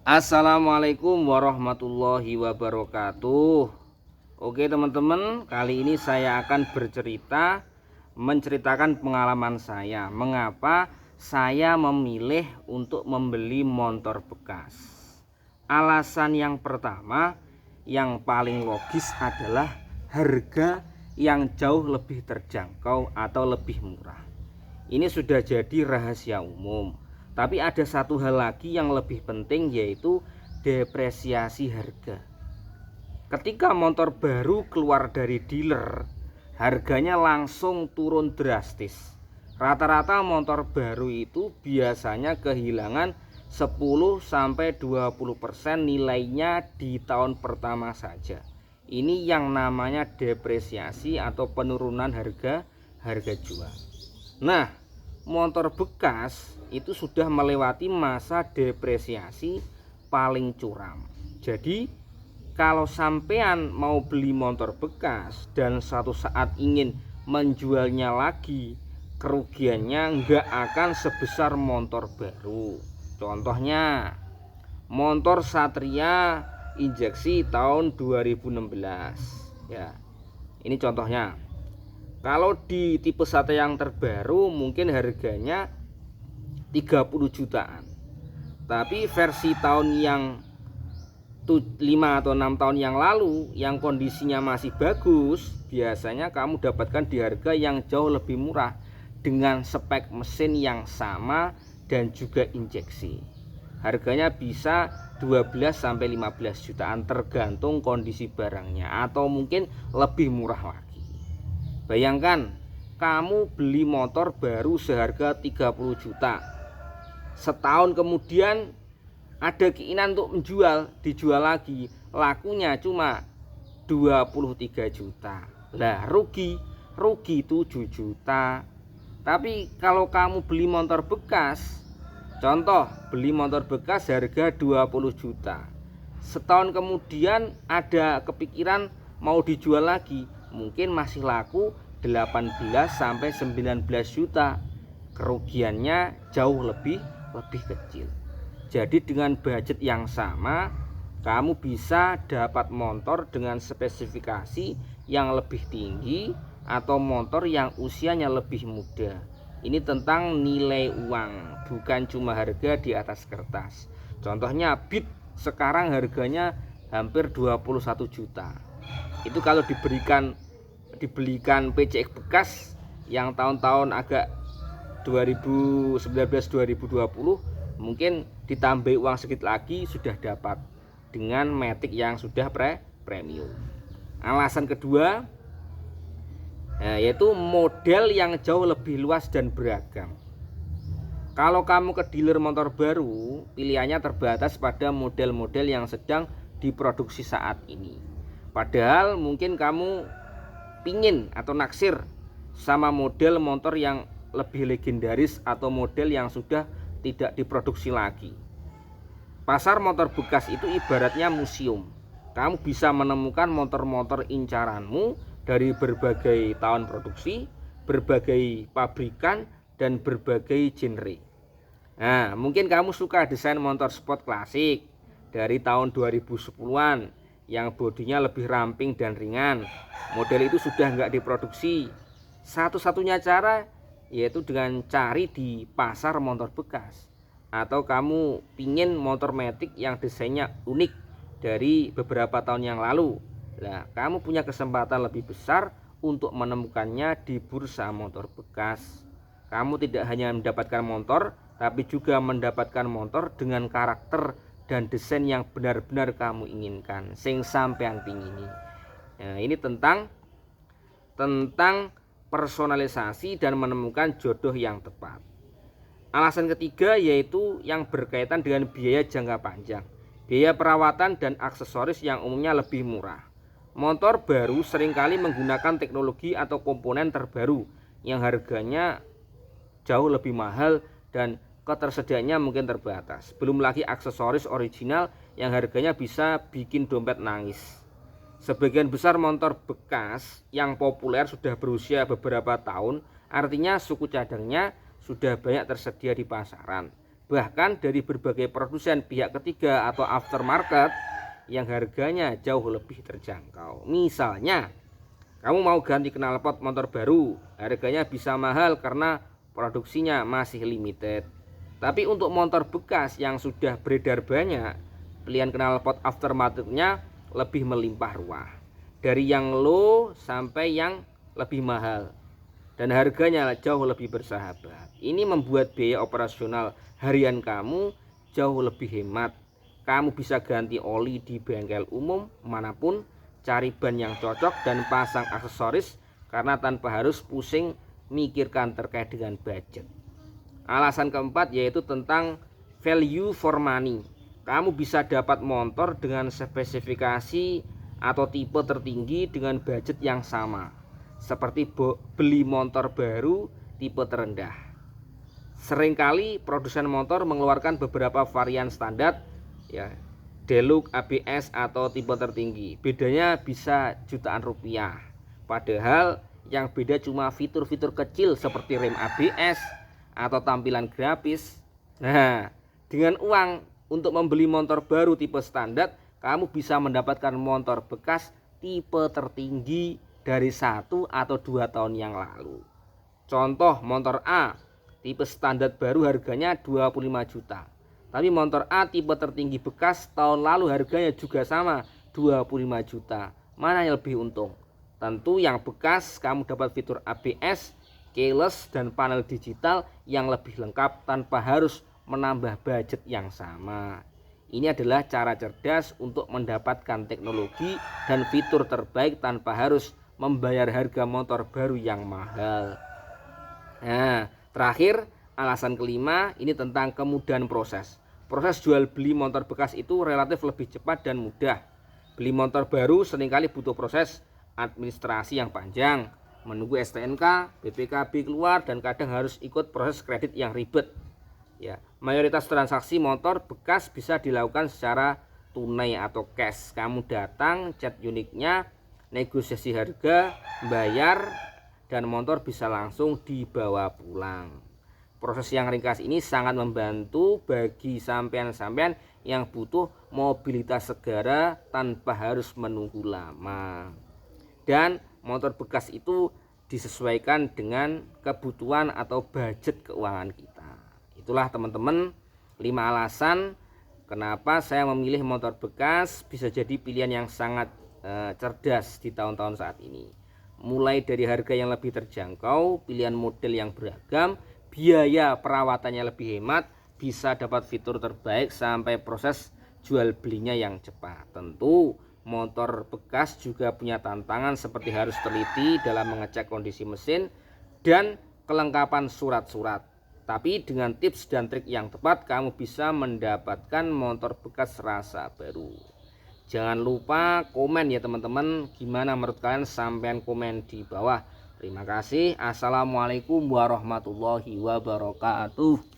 Assalamualaikum warahmatullahi wabarakatuh. Oke teman-teman, kali ini saya akan menceritakan pengalaman saya, mengapa saya memilih untuk membeli motor bekas. Alasan yang pertama, yang paling logis adalah harga yang jauh lebih terjangkau atau lebih murah. Ini sudah jadi rahasia umum. Tapi ada satu hal lagi yang lebih penting, yaitu depresiasi harga. Ketika motor baru keluar dari dealer, harganya langsung turun drastis. Rata-rata motor baru itu biasanya kehilangan 10-20% nilainya di tahun pertama saja. Ini yang namanya depresiasi atau penurunan harga jual. Nah, motor bekas itu sudah melewati masa depresiasi paling curam. Jadi kalau sampean mau beli motor bekas dan suatu saat ingin menjualnya lagi, kerugiannya nggak akan sebesar motor baru. Contohnya motor Satria injeksi tahun 2016 ya. Ini contohnya. Kalau di tipe Satria yang terbaru mungkin harganya 30 jutaan. Tapi versi tahun yang 5 atau 6 tahun yang lalu yang kondisinya masih bagus, biasanya kamu dapatkan di harga yang jauh lebih murah dengan spek mesin yang sama dan juga injeksi. Harganya bisa 12-15 jutaan tergantung kondisi barangnya, atau mungkin lebih murah lagi. Bayangkan kamu beli motor baru seharga 30 juta. Setahun kemudian ada keinginan untuk dijual lagi, lakunya cuma 23 juta. Lah rugi 7 juta. Tapi kalau kamu beli motor bekas, contoh beli motor bekas harga 20 juta. Setahun kemudian ada kepikiran mau dijual lagi, mungkin masih laku 18-19 juta. Kerugiannya jauh lebih kecil. Jadi dengan budget yang sama, kamu bisa dapat motor dengan spesifikasi yang lebih tinggi atau motor yang usianya lebih muda. Ini tentang nilai uang, bukan cuma harga di atas kertas. Contohnya Beat sekarang harganya hampir 21 juta. Itu kalau dibelikan PCX bekas yang tahun-tahun agak 2019-2020, mungkin ditambah uang sedikit lagi sudah dapat dengan Matic yang sudah premium. Alasan kedua yaitu model yang jauh lebih luas dan beragam. Kalau kamu ke dealer motor baru, pilihannya terbatas pada model-model yang sedang diproduksi saat ini. Padahal mungkin kamu pingin atau naksir sama model motor yang lebih legendaris atau model yang sudah tidak diproduksi lagi. Pasar motor bekas itu ibaratnya museum. Kamu bisa menemukan motor-motor incaranmu dari berbagai tahun produksi, berbagai pabrikan, dan berbagai genre. Nah, mungkin kamu suka desain motor sport klasik dari tahun 2010-an yang bodinya lebih ramping dan ringan. Model itu sudah nggak diproduksi. Satu-satunya cara yaitu dengan cari di pasar motor bekas. Atau kamu pingin motor Matic yang desainnya unik dari beberapa tahun yang lalu. Nah, kamu punya kesempatan lebih besar untuk menemukannya di bursa motor bekas. Kamu tidak hanya mendapatkan motor, tapi juga mendapatkan motor dengan karakter dan desain yang benar-benar kamu inginkan, sing sampean pingini. Nah, ini tentang personalisasi dan menemukan jodoh yang tepat. Alasan ketiga yaitu yang berkaitan dengan biaya jangka panjang, biaya perawatan dan aksesoris yang umumnya lebih murah. Motor baru seringkali menggunakan teknologi atau komponen terbaru yang harganya jauh lebih mahal dan ketersediaannya mungkin terbatas. Belum lagi aksesoris original yang harganya bisa bikin dompet nangis. Sebagian besar motor bekas yang populer sudah berusia beberapa tahun, artinya suku cadangnya sudah banyak tersedia di pasaran bahkan dari berbagai produsen pihak ketiga atau aftermarket yang harganya jauh lebih terjangkau. Misalnya, kamu mau ganti knalpot motor baru, harganya bisa mahal karena produksinya masih limited. Tapi untuk motor bekas yang sudah beredar banyak, pilihan knalpot aftermarketnya lebih melimpah ruah. Dari yang low sampai yang lebih mahal. Dan harganya jauh lebih bersahabat. Ini membuat biaya operasional harian kamu jauh lebih hemat. Kamu bisa ganti oli di bengkel umum manapun, cari ban yang cocok dan pasang aksesoris karena tanpa harus pusing mikirkan terkait dengan budget. Alasan keempat yaitu tentang value for money. Kamu bisa dapat motor dengan spesifikasi atau tipe tertinggi dengan budget yang sama, seperti beli motor baru tipe terendah. Seringkali produsen motor mengeluarkan beberapa varian standar, ya, Deluxe, ABS atau tipe tertinggi. Bedanya bisa jutaan rupiah. Padahal yang beda cuma fitur-fitur kecil seperti rem ABS atau tampilan grafis. Nah, dengan uang untuk membeli motor baru tipe standar, kamu bisa mendapatkan motor bekas tipe tertinggi dari 1 atau 2 tahun yang lalu. Contoh motor A tipe standar baru harganya 25 juta. Tapi motor A tipe tertinggi bekas tahun lalu harganya juga sama 25 juta. Mana yang lebih untung? Tentu yang bekas kamu dapat fitur ABS, keyless dan panel digital yang lebih lengkap tanpa harus menambah budget yang sama. Ini adalah cara cerdas untuk mendapatkan teknologi dan fitur terbaik tanpa harus membayar harga motor baru yang mahal. Nah, terakhir, alasan kelima ini tentang kemudahan proses. Proses jual beli motor bekas itu relatif lebih cepat dan mudah. Beli motor baru seringkali butuh proses administrasi yang panjang, menunggu STNK, BPKB keluar dan kadang harus ikut proses kredit yang ribet. Ya, mayoritas transaksi motor bekas bisa dilakukan secara tunai atau cash. Kamu datang, cat unitnya, negosiasi harga, bayar, dan motor bisa langsung dibawa pulang. Proses yang ringkas ini sangat membantu bagi sampean-sampean yang butuh mobilitas segera tanpa harus menunggu lama. Dan motor bekas itu disesuaikan dengan kebutuhan atau budget keuangan kita. Itulah teman-teman 5 alasan kenapa saya memilih motor bekas bisa jadi pilihan yang sangat cerdas di tahun-tahun saat ini. Mulai dari harga yang lebih terjangkau, pilihan model yang beragam, biaya perawatannya lebih hemat, bisa dapat fitur terbaik sampai proses jual belinya yang cepat. Tentu motor bekas juga punya tantangan seperti harus teliti dalam mengecek kondisi mesin dan kelengkapan surat-surat. Tapi dengan tips dan trik yang tepat kamu bisa mendapatkan motor bekas rasa baru. Jangan lupa komen ya teman-teman, gimana menurut kalian, sampean komen di bawah. Terima kasih. Assalamualaikum warahmatullahi wabarakatuh.